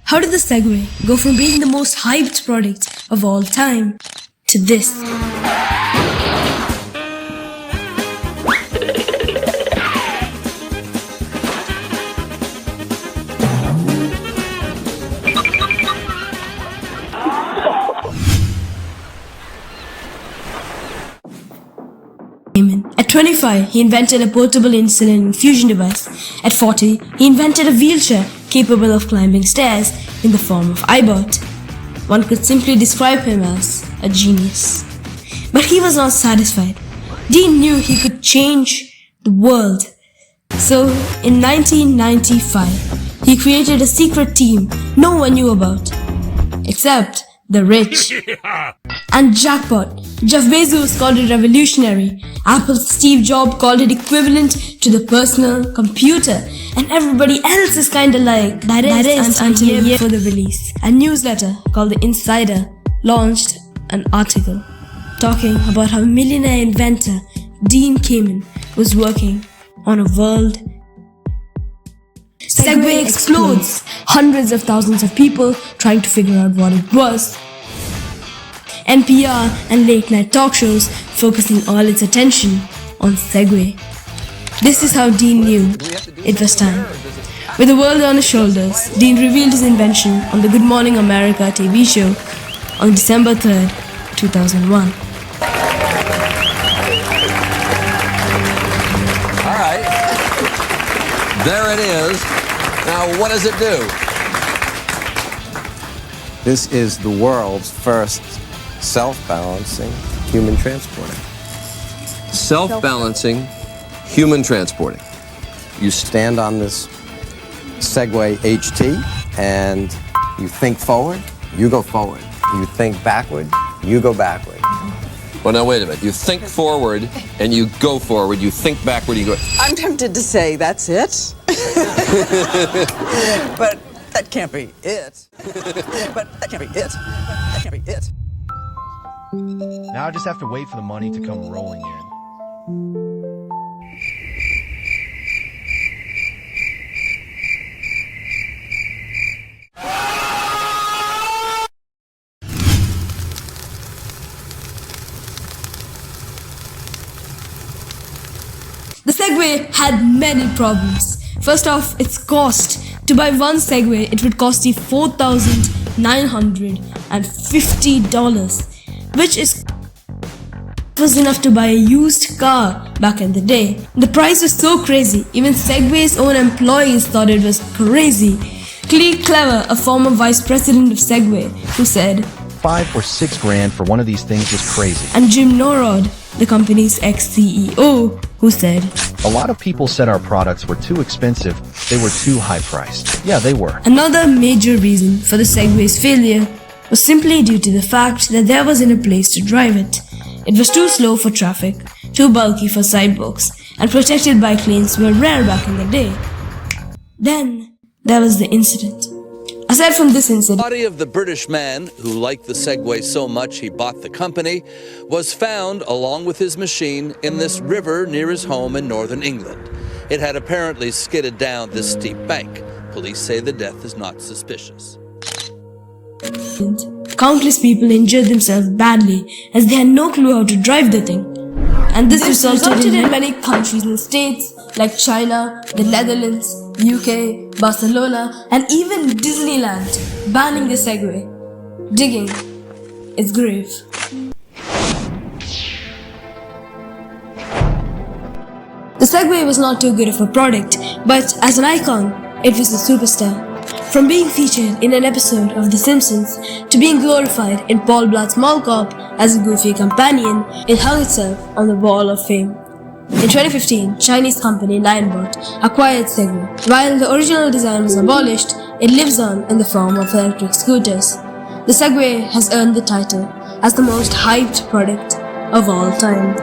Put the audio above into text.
How did the Segway go from being the most hyped product of all time to this? At 25, he invented a portable insulin infusion device. At 40, he invented a wheelchair capable of climbing stairs in the form of iBot. One could simply describe him as a genius. But he was not satisfied. Dean knew he could change the world. So, in 1995, he created a secret team no one knew about, except the rich. And jackpot, Jeff Bezos called it revolutionary, Apple's Steve Jobs called it equivalent to the personal computer, and everybody else is kinda like that is until a year before the release. A newsletter called The Insider launched an article talking about how millionaire inventor Dean Kamen was working on a world. Segway explodes, hundreds of thousands of people trying to figure out what it was. NPR and late night talk shows focusing all its attention on Segway. This is how Dean knew it was time. With the world on his shoulders, Dean revealed his invention on the Good Morning America TV show on December 3rd, 2001. All right. There it is. Now, what does it do? This is the world's first self-balancing human transporter. Self-balancing human transporting. You stand on this Segway HT and you think forward, you go forward. You think backward, you go backward. Well, now, wait a minute. You think forward and you go forward. You think backward, you go... I'm tempted to say that's it. But that can't be it. But that can't be it. That can't be it. Now I just have to wait for the money to come rolling in. The Segway had many problems. First off, its cost. To buy one Segway, it would cost you $4,950, which was enough to buy a used car back in the day. The price was so crazy, even Segway's own employees thought it was crazy. Clee Clever, a former vice president of Segway, who said, $5 or $6 grand for one of these things was crazy. And Jim Norod, the company's ex-CEO, who said, a lot of people said our products were too expensive, they were too high priced. Yeah, they were. Another major reason for the Segway's failure was simply due to the fact that there wasn't a place to drive it. It was too slow for traffic, too bulky for sidewalks, and protected bike lanes were rare back in the day. Then, there was the incident. Aside from this incident, The body of the British man who liked the Segway so much he bought the company was found along with his machine in this river near his home in northern England. It had apparently skidded down this steep bank. Police say the death is not suspicious. countless people injured themselves badly as they had no clue how to drive the thing. And this resulted in many countries and states like China, the Netherlands, UK, Barcelona, and even Disneyland banning the Segway, digging its grave. The Segway was not too good of a product, but as an icon, it was a superstar. From being featured in an episode of The Simpsons to being glorified in Paul Blart Mall Cop as a goofy companion, it hung itself on the wall of fame. In 2015, Chinese company Ninebot acquired Segway. While the original design was abolished, it lives on in the form of electric scooters. The Segway has earned the title as the most hyped product of all time.